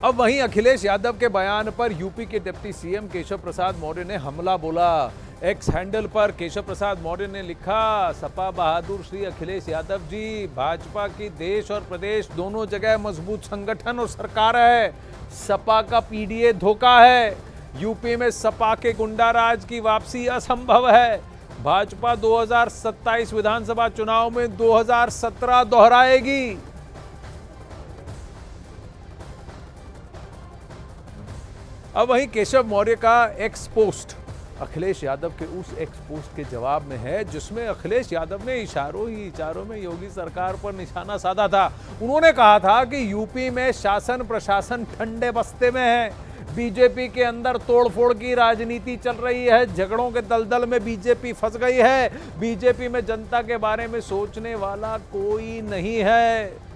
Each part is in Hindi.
अब वहीं अखिलेश यादव के बयान पर यूपी के डिप्टी सीएम केशव प्रसाद मौर्य ने हमला बोला। एक्स हैंडल पर केशव प्रसाद मौर्य ने लिखा, सपा बहादुर श्री अखिलेश यादव जी, भाजपा की देश और प्रदेश दोनों जगह मजबूत संगठन और सरकार है। सपा का पीडीए धोखा है। यूपी में सपा के गुंडा राज की वापसी असंभव है। भाजपा 2027 विधानसभा चुनाव में 2017 दोहराएगी। अब वहीं केशव मौर्य का एक्स पोस्ट अखिलेश यादव के उस एक्स पोस्ट के जवाब में है जिसमें अखिलेश यादव ने इशारों में योगी सरकार पर निशाना साधा था। उन्होंने कहा था कि यूपी में शासन प्रशासन ठंडे बस्ते में है, बीजेपी के अंदर तोड़फोड़ की राजनीति चल रही है, झगड़ों के दलदल में बीजेपी फंस गई है, बीजेपी में जनता के बारे में सोचने वाला कोई नहीं है।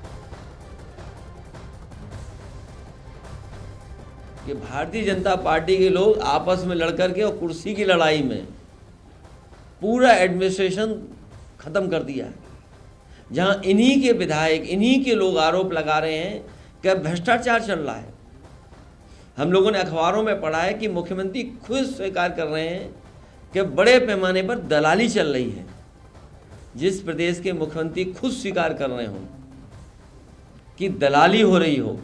कि भारतीय जनता पार्टी के लोग आपस में लड़कर के और कुर्सी की लड़ाई में पूरा एडमिनिस्ट्रेशन खत्म कर दिया है। जहां इन्हीं के विधायक, इन्हीं के लोग आरोप लगा रहे हैं कि भ्रष्टाचार चल रहा है। हम लोगों ने अखबारों में पढ़ा है कि मुख्यमंत्री खुद स्वीकार कर रहे हैं कि बड़े पैमाने पर दलाली चल रही है। जिस प्रदेश के मुख्यमंत्री खुद स्वीकार कर रहे हों कि दलाली हो रही हो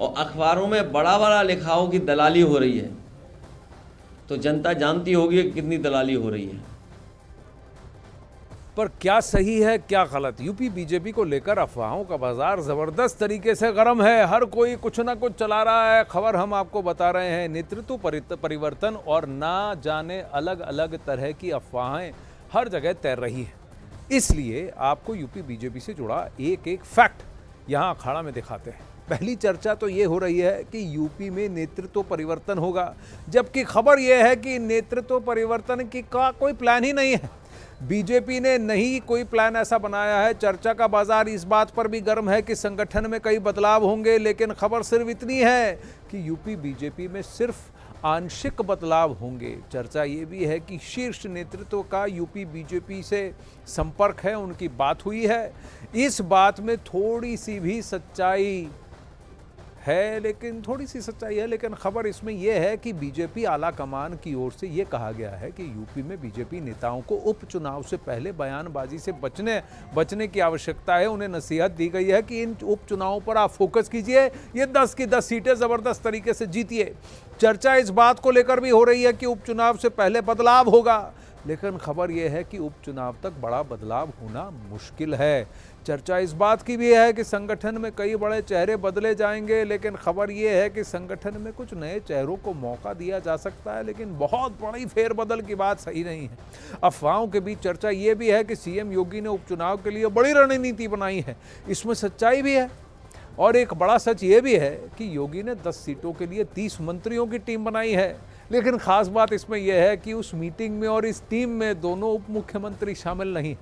और अखबारों में बड़ा बड़ा लिखा हो कि दलाली हो रही है, तो जनता जानती होगी कि कितनी दलाली हो रही है। पर क्या सही है क्या गलत? यूपी बीजेपी को लेकर अफवाहों का बाजार जबरदस्त तरीके से गर्म है। हर कोई कुछ ना कुछ चला रहा है। खबर हम आपको बता रहे हैं, नेतृत्व परिवर्तन और ना जाने अलग अलग तरह की अफवाहें हर जगह तैर रही है। इसलिए आपको यूपी बीजेपी से जुड़ा एक एक फैक्ट यहाँ अखाड़ा में दिखाते हैं। पहली चर्चा तो ये हो रही है कि यूपी में नेतृत्व परिवर्तन होगा, जबकि खबर यह है कि नेतृत्व परिवर्तन की का कोई प्लान ही नहीं है। बीजेपी ने नहीं कोई प्लान ऐसा बनाया है। चर्चा का बाजार इस बात पर भी गर्म है कि संगठन में कई बदलाव होंगे, लेकिन खबर सिर्फ इतनी है कि यूपी बीजेपी में सिर्फ आंशिक बदलाव होंगे। चर्चा ये भी है कि शीर्ष नेतृत्व का यूपी बीजेपी से संपर्क है, उनकी बात हुई है। इस बात में थोड़ी सी सच्चाई है, लेकिन खबर इसमें यह है कि बीजेपी आला कमान की ओर से यह कहा गया है कि यूपी में बीजेपी नेताओं को उपचुनाव से पहले बयानबाजी से बचने की आवश्यकता है। उन्हें नसीहत दी गई है कि इन उपचुनावों पर आप फोकस कीजिए, ये 10 की 10 सीटें जबरदस्त तरीके से जीतिए। चर्चा इस बात को लेकर भी हो रही है कि उपचुनाव से पहले बदलाव होगा, लेकिन खबर यह है कि उपचुनाव तक बड़ा बदलाव होना मुश्किल है। चर्चा इस बात की भी है कि संगठन में कई बड़े चेहरे बदले जाएंगे, लेकिन खबर यह है कि संगठन में कुछ नए चेहरों को मौका दिया जा सकता है, लेकिन बहुत बड़ी फेरबदल की बात सही नहीं है। अफवाहों के बीच चर्चा ये भी है कि सीएम योगी ने उपचुनाव के लिए बड़ी रणनीति बनाई है। इसमें सच्चाई भी है, और एक बड़ा सच ये भी है कि योगी ने 10 सीटों के लिए 30 मंत्रियों की टीम बनाई है। लेकिन खास बात इसमें यह है कि उस मीटिंग में और इस टीम में दोनों उप मुख्यमंत्री शामिल नहीं।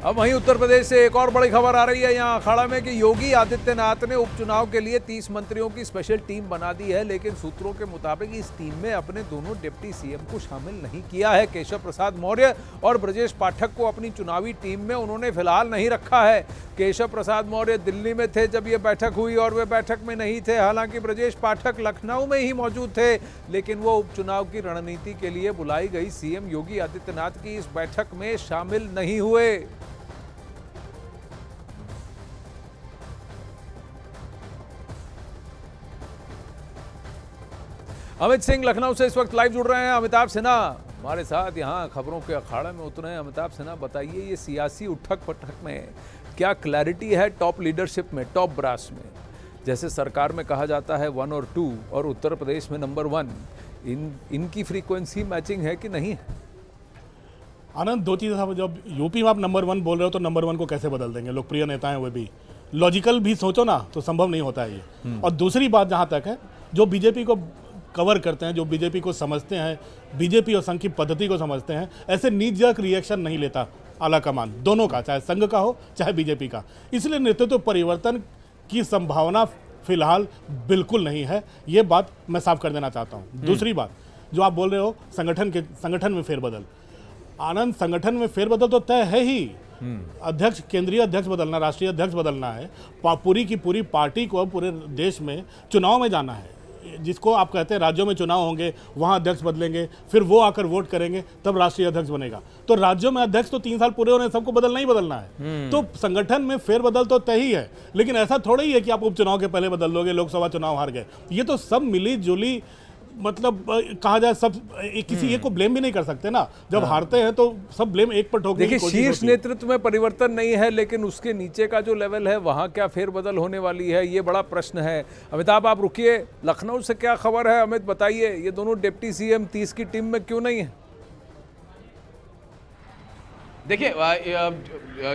अब वहीं उत्तर प्रदेश से एक और बड़ी खबर आ रही है यहाँ अखाड़ा में कि योगी आदित्यनाथ ने उपचुनाव के लिए 30 मंत्रियों की स्पेशल टीम बना दी है, लेकिन सूत्रों के मुताबिक इस टीम में अपने दोनों डिप्टी सीएम को शामिल नहीं किया है। केशव प्रसाद मौर्य और ब्रजेश पाठक को अपनी चुनावी टीम में उन्होंने फिलहाल नहीं रखा है। केशव प्रसाद मौर्य दिल्ली में थे जब ये बैठक हुई और वे बैठक में नहीं थे। हालांकि ब्रजेश पाठक लखनऊ में ही मौजूद थे, लेकिन वो उपचुनाव की रणनीति के लिए बुलाई गई सीएम योगी आदित्यनाथ की इस बैठक में शामिल नहीं हुए। अमित सिंह लखनऊ से इस वक्त लाइव जुड़ रहे हैं। अमिताभ सिन्हा हमारे साथ यहाँ खबरों के अखाड़े में उतरे हैं। अमिताभ सिन्हा, बताइए, ये सियासी उठक पटक में क्या क्लैरिटी है टॉप लीडरशिप में, टॉप ब्रास में? जैसे सरकार में कहा जाता है 1 और 2 और उत्तर प्रदेश में नंबर 1, इनकी फ्रीक्वेंसी मैचिंग है कि नहीं है? आनंद, दो चीज़ें साहब, जब यूपी में आप नंबर 1 बोल रहे हो तो नंबर 1 को कैसे बदल देंगे? लोकप्रिय नेता हैं, वो भी लॉजिकल भी सोचो ना तो संभव नहीं होता है ये। और दूसरी बात जहाँ तक है, जो बीजेपी को कवर करते हैं, जो बीजेपी को समझते हैं, बीजेपी और संघ की पद्धति को समझते हैं, ऐसे नीजक रिएक्शन नहीं लेता आला कमान दोनों का, चाहे संघ का हो चाहे बीजेपी का। इसलिए नेतृत्व परिवर्तन की संभावना फिलहाल बिल्कुल नहीं है, ये बात मैं साफ कर देना चाहता हूँ। दूसरी बात, जो आप बोल रहे हो संगठन में फेरबदल, आनंद, संगठन में फेरबदल तो तय है ही। अध्यक्ष, केंद्रीय अध्यक्ष बदलना, राष्ट्रीय अध्यक्ष बदलना है, पूरी की पूरी पार्टी को पूरे देश में चुनाव में जाना है। जिसको आप कहते हैं राज्यों में चुनाव होंगे, वहां अध्यक्ष बदलेंगे, फिर वो आकर वोट करेंगे, तब राष्ट्रीय अध्यक्ष बनेगा। तो राज्यों में अध्यक्ष तो 3 साल पूरे होने, सबको बदलना ही बदलना है। तो संगठन में फेरबदल तो तय ही है, लेकिन ऐसा थोड़ा ही है कि आप उपचुनाव के पहले बदल दोगे, लोकसभा चुनाव हार गए। ये तो सब मिली जुली, मतलब कहा जाए सब, किसी एक को ब्लेम भी नहीं कर सकते ना। जब हारते हैं तो सब ब्लेम एक पर ठोकने की देखिए, कोशिश होती है। शीर्ष नेतृत्व में परिवर्तन नहीं है, लेकिन उसके नीचे का जो लेवल है वहां क्या फेरबदल होने वाली है, ये बड़ा प्रश्न है। अमिताभ, आप रुकिए, लखनऊ से क्या खबर है? अमित बताइए, ये दोनों डिप्टी सीएम 30 की टीम में क्यों नहीं है? देखिए,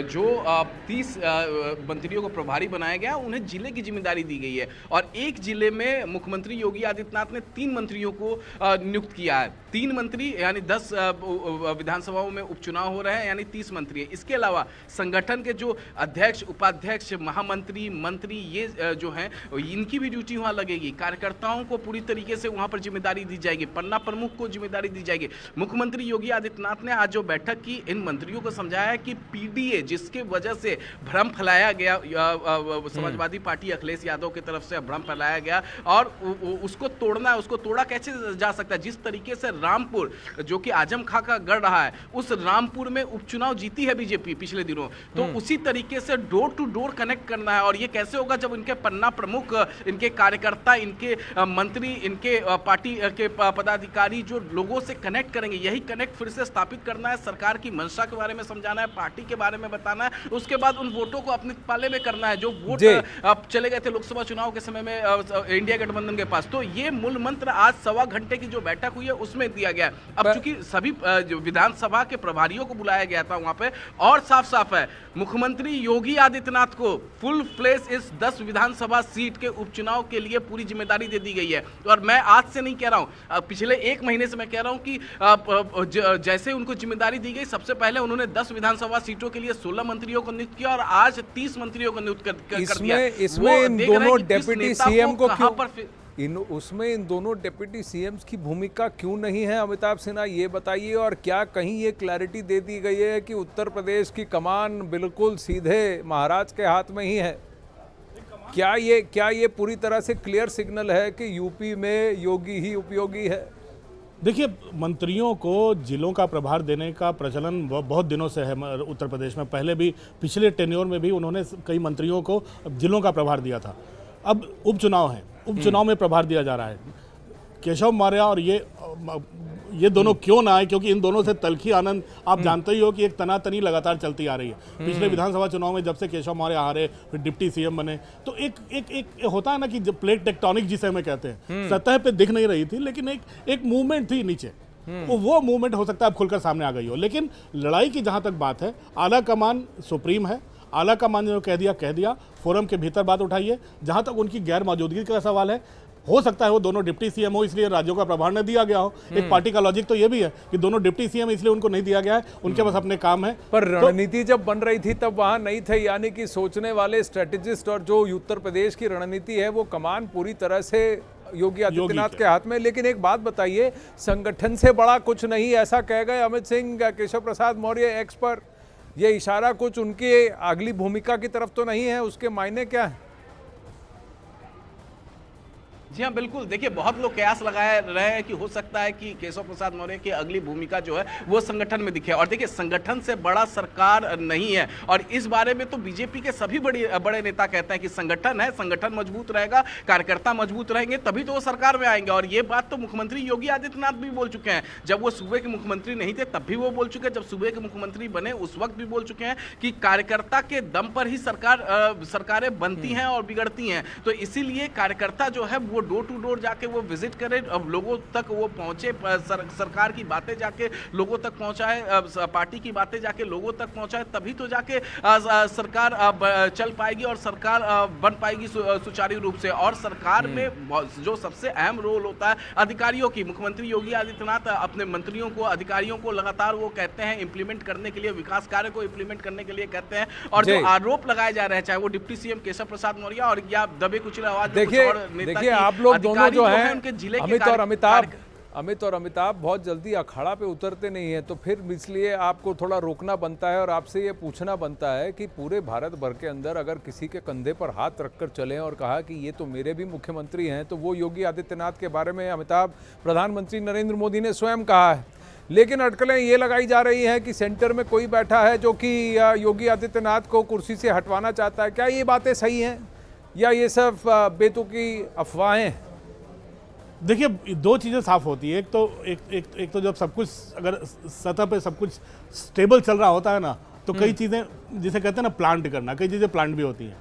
जो 30 मंत्रियों को प्रभारी बनाया गया, उन्हें जिले की जिम्मेदारी दी गई है और एक जिले में मुख्यमंत्री योगी आदित्यनाथ ने 3 मंत्रियों को नियुक्त किया है। 3 मंत्री यानी 10 विधानसभाओं में उपचुनाव हो रहे हैं, यानी 30 मंत्री है। इसके अलावा संगठन के जो अध्यक्ष, उपाध्यक्ष, महामंत्री, मंत्री, ये जो हैं, इनकी भी ड्यूटी वहाँ लगेगी। कार्यकर्ताओं को पूरी तरीके से वहाँ पर जिम्मेदारी दी जाएगी, पन्ना प्रमुख को जिम्मेदारी दी जाएगी। मुख्यमंत्री योगी आदित्यनाथ ने आज जो बैठक की, इन मंत्रियों को समझाया है कि पीडीए, जिसके वजह से भ्रम फैलाया गया, समाजवादी पार्टी अखिलेश यादव की तरफ से भ्रम फैलाया गया, और उसको तोड़ना है। उसको तोड़ा कैसे जा सकता है? जिस तरीके से रामपुर, जो कि आजम खां का गढ़ रहा है, उस रामपुर में उपचुनाव जीती है बीजेपी पिछले दिनों, तो उसी तरीके से डोर टू डोर कनेक्ट करना है। और ये कैसे होगा? जब इनके पन्ना प्रमुख, इनके कार्यकर्ता, इनके मंत्री, इनके पार्टी के पदाधिकारी जो लोगों से कनेक्ट करेंगे, यही कनेक्ट फिर से स्थापित करना है। सरकार की मंशा के बारे में समझाना है, पार्टी के बारे में बताना है, उसके बाद उन वोटों को अपने पाले में करना है। जो वोट अब चले गए थे लोकसभा चुनाव के समय में इंडिया गठबंधन के पास, तो ये मूल मंत्र आज 1.25 घंटे की जो बैठक हुई है उसमें दिया गया है। अब चूंकि सभी विधानसभा के प्रभारियों को बुलाया गया था वहां पे, और साफ साफ है, मुख्यमंत्री योगी आदित्यनाथ को फुल फ्लेश इस 10 विधानसभा सीट के उपचुनाव के लिए पूरी जिम्मेदारी दे दी गई है। और मैं आज से नहीं कह रहा हूं, पिछले 1 महीने से मैं कह रहा हूं कि जैसे उनको जिम्मेदारी दी गई, सबसे पहले उन्होंने 10 विधानसभा सीटों के लिए 16 मंत्रियों को नियुक्त किया और आज 30 मंत्रियों को नियुक्त कर दिया। इसमें इन दोनों डिप्टी सीएम को क्यों, पर उसमें इन दोनों डिप्टी सीएम्स की भूमिका क्यों नहीं है? अमिताभ सिन्हा, ये बताइए। और क्या कहीं ये क्लैरिटी दे दी गई है कि उत्तर प्रदेश की कमान बिल्कुल सीधे महाराज के हाथ में ही है? क्या ये पूरी तरह से क्लियर सिग्नल है कि यूपी में योगी ही उपयोगी है? देखिए, मंत्रियों को जिलों का प्रभार देने का प्रचलन बहुत दिनों से है उत्तर प्रदेश में। पहले भी, पिछले टेन्योर में भी उन्होंने कई मंत्रियों को जिलों का प्रभार दिया था। अब उपचुनाव है, उपचुनाव में प्रभार दिया जा रहा है। केशव मौर्य और ये दोनों क्यों ना आए? क्योंकि इन दोनों से तलखी आनंद, आप जानते ही हो कि एक तनातनी लगातार चलती आ रही है। पिछले विधानसभा चुनाव में जब से केशव मौर्य हारे, फिर डिप्टी सीएम बने, तो एक होता है ना कि प्लेट टेक्टोनिक जिसे हमें कहते हैं, सतह पे दिख नहीं रही थी, लेकिन एक मूवमेंट थी नीचे। वो मूवमेंट हो सकता है अब खुलकर सामने आ गई हो। लेकिन लड़ाई की जहां तक बात है, आला कमान सुप्रीम है। आला कमान ने कह दिया, फोरम के भीतर बात उठाइए। जहां तक उनकी गैर मौजूदगी का सवाल है, हो सकता है वो दोनों डिप्टी सीएम हो, इसलिए राज्यों का प्रभार न दिया गया हो। एक पार्टी का लॉजिक तो ये भी है कि दोनों डिप्टी सीएम इसलिए उनको नहीं दिया गया है, उनके पास अपने काम है। पर रणनीति जब बन रही थी तब वहां नहीं थे, यानी कि सोचने वाले स्ट्रेटेजिस्ट और जो उत्तर प्रदेश की रणनीति है, वो कमान पूरी तरह से योगी आदित्यनाथ के हाथ में। लेकिन एक बात बताइए, संगठन से बड़ा कुछ नहीं, ऐसा कह गए अमित सिंह, केशव प्रसाद मौर्य एक्स पर। ये इशारा कुछ उनकी अगली भूमिका की तरफ तो नहीं है? उसके मायने क्या है? जी हाँ, बिल्कुल। देखिए, बहुत लोग कयास लगाए रहे हैं कि हो सकता है कि केशव प्रसाद मौर्य की अगली भूमिका जो है वो संगठन में दिखे। और देखिए, संगठन से बड़ा सरकार नहीं है, और इस बारे में तो बीजेपी के सभी बड़े नेता कहते हैं कि संगठन है, संगठन मजबूत रहेगा, कार्यकर्ता मजबूत रहेंगे, तभी तो वो सरकार में आएंगे। और ये बात तो मुख्यमंत्री योगी आदित्यनाथ भी बोल चुके हैं। जब वो सूबे के मुख्यमंत्री नहीं थे तब भी वो बोल चुके हैं, जब सूबे के मुख्यमंत्री बने उस वक्त भी बोल चुके हैं कि कार्यकर्ता के दम पर ही सरकारें बनती हैं और बिगड़ती हैं। तो इसीलिए कार्यकर्ता जो है वो डोर टू डोर जाके वो विजिट करे, अब लोगों तक वो पहुंचे, सरकार की बातें जाके लोगों तक पहुंचाए, पार्टी की बातें जाके लोगों तक पहुंचाए, तभी तो जाके सरकार चल पाएगी और सरकार बन पाएगी सुचारू रूप से। और सरकार में जो सबसे अहम रोल होता है अधिकारियों की, मुख्यमंत्री योगी आदित्यनाथ अपने मंत्रियों को, अधिकारियों को लगातार वो कहते हैं इंप्लीमेंट करने के लिए, विकास कार्य को इंप्लीमेंट करने के लिए कहते हैं। और जो आरोप लगाए जा रहे हैं, चाहे वो डिप्टी सीएम केशव प्रसाद मौर्य और या दबे कुचले आवाज, देखिए आप लोग दोनों जो हैं, अमित और अमिताभ, अमित और अमिताभ बहुत जल्दी अखाड़ा पे उतरते नहीं हैं, तो फिर इसलिए आपको थोड़ा रोकना बनता है और आपसे ये पूछना बनता है कि पूरे भारत भर के अंदर अगर किसी के कंधे पर हाथ रखकर चलें और कहा कि ये तो मेरे भी मुख्यमंत्री हैं, तो वो योगी आदित्यनाथ के बारे में अमिताभ प्रधानमंत्री नरेंद्र मोदी ने स्वयं कहा है। लेकिन अटकलें ये लगाई जा रही हैं कि सेंटर में कोई बैठा है जो कि योगी आदित्यनाथ को कुर्सी से हटवाना चाहता है। क्या ये बातें सही हैं या ये सब बेतुकी अफवाहें? देखिए, दो चीज़ें साफ होती है। एक तो जब सब कुछ अगर सतह पे सब कुछ स्टेबल चल रहा होता है ना, तो कई चीज़ें जिसे कहते हैं ना प्लांट करना, कई चीज़ें प्लांट भी होती हैं।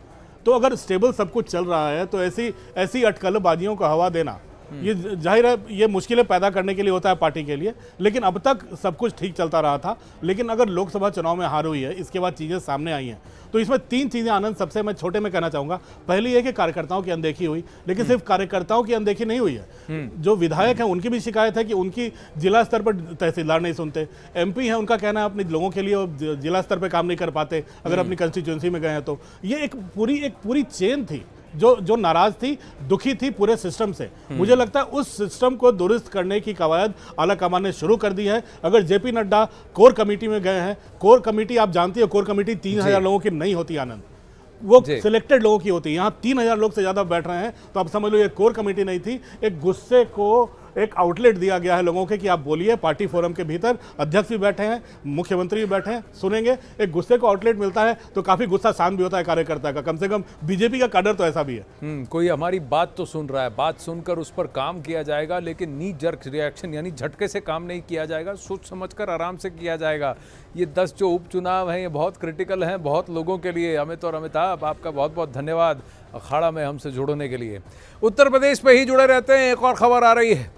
तो अगर स्टेबल सब कुछ चल रहा है तो ऐसी अटकलबाजियों को हवा देना, ये जाहिर है ये मुश्किलें पैदा करने के लिए होता है पार्टी के लिए। लेकिन अब तक सब कुछ ठीक चलता रहा था। लेकिन अगर लोकसभा चुनाव में हार हुई है, इसके बाद चीज़ें सामने आई हैं, तो इसमें तीन चीज़ें आनंद, सबसे मैं छोटे में कहना चाहूँगा। पहली है कि कार्यकर्ताओं की अनदेखी हुई, लेकिन सिर्फ कार्यकर्ताओं की अनदेखी नहीं हुई है। जो विधायक हैं उनकी भी शिकायत है कि उनकी जिला स्तर पर तहसीलदार नहीं सुनते। MP हैं, उनका कहना है अपने लोगों के लिए जिला स्तर पर काम नहीं कर पाते अगर अपनी कंस्टिट्यूंसी में गए हैं तो। ये एक पूरी चेन थी जो नाराज थी, दुखी थी पूरे सिस्टम से। मुझे लगता है उस सिस्टम को दुरुस्त करने की कवायद आला कमान ने शुरू कर दी है। अगर JP नड्डा कोर कमेटी में गए हैं, कोर कमेटी आप जानती हो, कोर कमेटी 3000 लोगों की नहीं होती आनंद, वो सिलेक्टेड लोगों की होती है। यहाँ 3000 लोग से ज़्यादा बैठ रहे हैं, तो आप समझ लो ये कोर कमेटी नहीं थी। एक गुस्से को एक आउटलेट दिया गया है लोगों के कि आप बोलिए। पार्टी फोरम के भीतर अध्यक्ष भी बैठे हैं, मुख्यमंत्री भी बैठे हैं, सुनेंगे। एक गुस्से को आउटलेट मिलता है तो काफ़ी गुस्सा शांत भी होता है कार्यकर्ता का। कम से कम BJP का कैडर तो ऐसा भी है। कोई हमारी बात तो सुन रहा है, बात सुनकर उस पर काम किया जाएगा, लेकिन नी जर्क रिएक्शन यानी झटके से काम नहीं किया जाएगा, सोच समझकर आराम से किया जाएगा। ये 10 जो उपचुनाव हैं ये बहुत क्रिटिकल हैं बहुत लोगों के लिए। अमित और अमिताभ, आपका बहुत बहुत धन्यवाद अखाड़ा में हमसे जुड़ने के लिए। उत्तर प्रदेश पे ही जुड़े रहते हैं। एक और खबर आ रही है।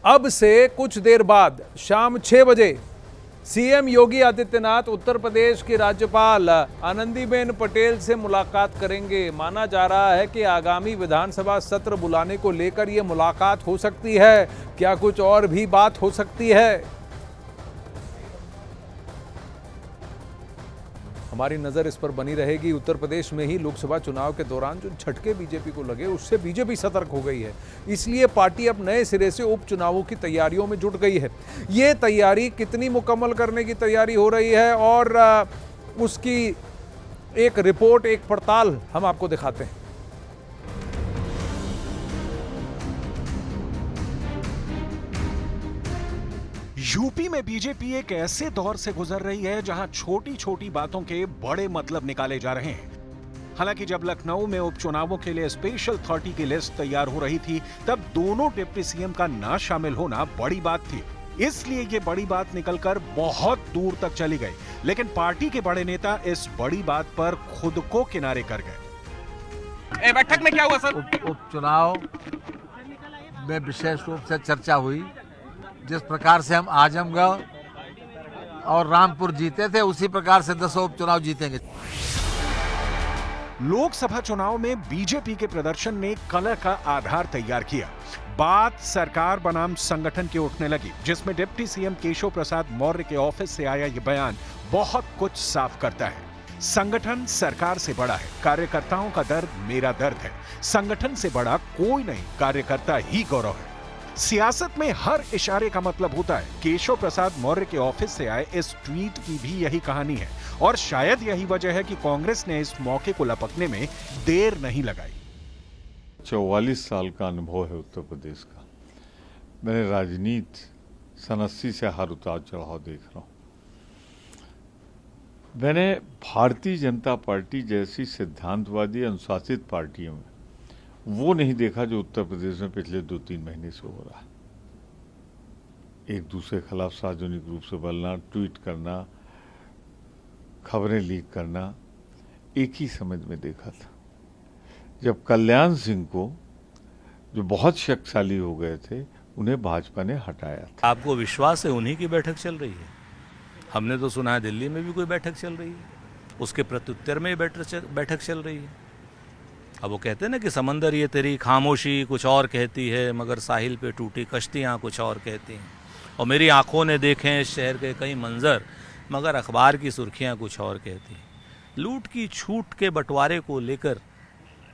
अब से कुछ देर बाद शाम 6 बजे CM योगी आदित्यनाथ उत्तर प्रदेश की राज्यपाल आनंदीबेन पटेल से मुलाकात करेंगे। माना जा रहा है कि आगामी विधानसभा सत्र बुलाने को लेकर यह मुलाकात हो सकती है। क्या कुछ और भी बात हो सकती है? हमारी नज़र इस पर बनी रहेगी। उत्तर प्रदेश में ही लोकसभा चुनाव के दौरान जो झटके बीजेपी को लगे, उससे बीजेपी सतर्क हो गई है। इसलिए पार्टी अब नए सिरे से उपचुनावों की तैयारियों में जुट गई है। ये तैयारी कितनी मुकम्मल करने की तैयारी हो रही है और उसकी एक रिपोर्ट, एक पड़ताल हम आपको दिखाते हैं। यूपी में बीजेपी एक ऐसे दौर से गुजर रही है जहां छोटी छोटी बातों के बड़े मतलब निकाले जा रहे हैं। हालांकि जब लखनऊ में उपचुनावों के लिए स्पेशल 30 की लिस्ट तैयार हो रही थी, तब दोनों डिप्टी CM का ना शामिल होना बड़ी बात थी। इसलिए ये बड़ी बात निकलकर बहुत दूर तक चली गई। लेकिन पार्टी के बड़े नेता इस बड़ी बात पर खुद को किनारे कर गए। बैठक में क्या हुआ सर? उपचुनाव में विशेष रूप से चर्चा हुई। जिस प्रकार से हम आजमगढ़ और रामपुर जीते थे, उसी प्रकार से 10 उपचुनाव जीतेंगे। लोकसभा चुनाव में बीजेपी के प्रदर्शन ने कलह का आधार तैयार किया। बात सरकार बनाम संगठन की उठने लगी, जिसमें डिप्टी CM केशव प्रसाद मौर्य के ऑफिस से आया ये बयान बहुत कुछ साफ करता है। संगठन सरकार से बड़ा है, कार्यकर्ताओं का दर्द मेरा दर्द है। संगठन से बड़ा कोई नहीं, कार्यकर्ता ही गौरव है। सियासत में हर इशारे का मतलब होता है। केशव प्रसाद मौर्य के ऑफिस से आए इस ट्वीट की भी यही कहानी है और शायद यही वजह है कि कांग्रेस ने इस मौके को लपकने में देर नहीं लगाई। 44 साल का अनुभव है उत्तर प्रदेश का। मैंने राजनीति सन 80 से हर उतार चढ़ाव देख रहा हूं। मैंने भारतीय जनता पार्टी जैसी सिद्धांतवादी अनुशासित पार्टियों में वो नहीं देखा जो उत्तर प्रदेश में पिछले 2-3 महीने से हो रहा है। एक दूसरे के खिलाफ सार्वजनिक रूप से बोलना, ट्वीट करना, खबरें लीक करना, एक ही समय में देखा था जब कल्याण सिंह को, जो बहुत शक्तिशाली हो गए थे, उन्हें भाजपा ने हटाया था। आपको विश्वास है उन्हीं की बैठक चल रही है? हमने तो सुना है दिल्ली में भी कोई बैठक चल रही है, उसके प्रत्युत्तर में बैठक चल रही है। अब वो कहते हैं ना कि समंदर ये तेरी खामोशी कुछ और कहती है, मगर साहिल पे टूटी कश्तियाँ कुछ और कहती हैं। और मेरी आंखों ने देखे हैं शहर के कई मंजर, मगर अखबार की सुर्खियाँ कुछ और कहती हैं। लूट की छूट के बंटवारे को लेकर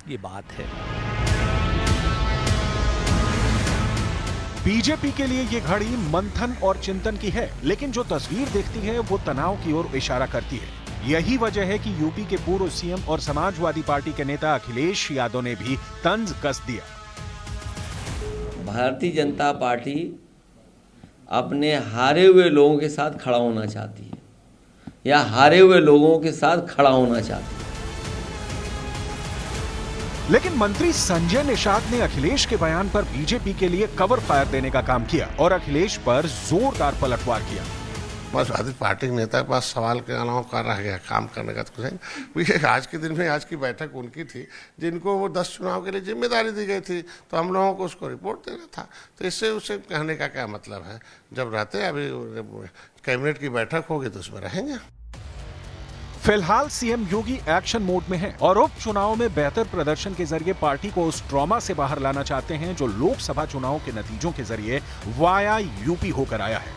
ये बात है। बीजेपी के लिए ये घड़ी मंथन और चिंतन की है, लेकिन जो तस्वीर देखती है वो तनाव की ओर इशारा करती है। यही वजह है कि यूपी के पूर्व सीएम और समाजवादी पार्टी के नेता अखिलेश यादव ने भी तंज कस दिया। भारतीय जनता पार्टी अपने हारे हुए लोगों के साथ खड़ा होना चाहती है या हारे हुए लोगों के साथ खड़ा होना चाहती है। लेकिन मंत्री संजय निषाद ने अखिलेश के बयान पर बीजेपी के लिए कवर फायर देने का काम किया और अखिलेश पर जोरदार पलटवार किया। समाजवादी पार्टी के नेता के पास सवाल के अलावा क्या रह गया, काम करने का तो कुछ नहीं। आज के दिन में आज की बैठक उनकी थी जिनको वो 10 चुनाव के लिए जिम्मेदारी दी गई थी, तो हम लोगों को उसको रिपोर्ट देना था। तो इससे उसे कहने का क्या मतलब है? जब रहते अभी कैबिनेट की बैठक होगी तो उसमें रहेंगे। फिलहाल सीएम योगी एक्शन मोड में हैं और उपचुनाव में बेहतर प्रदर्शन के जरिए पार्टी को उस ट्रॉमा से बाहर लाना चाहते हैं जो लोकसभा चुनाव के नतीजों के जरिए वाया यूपी होकर आया है।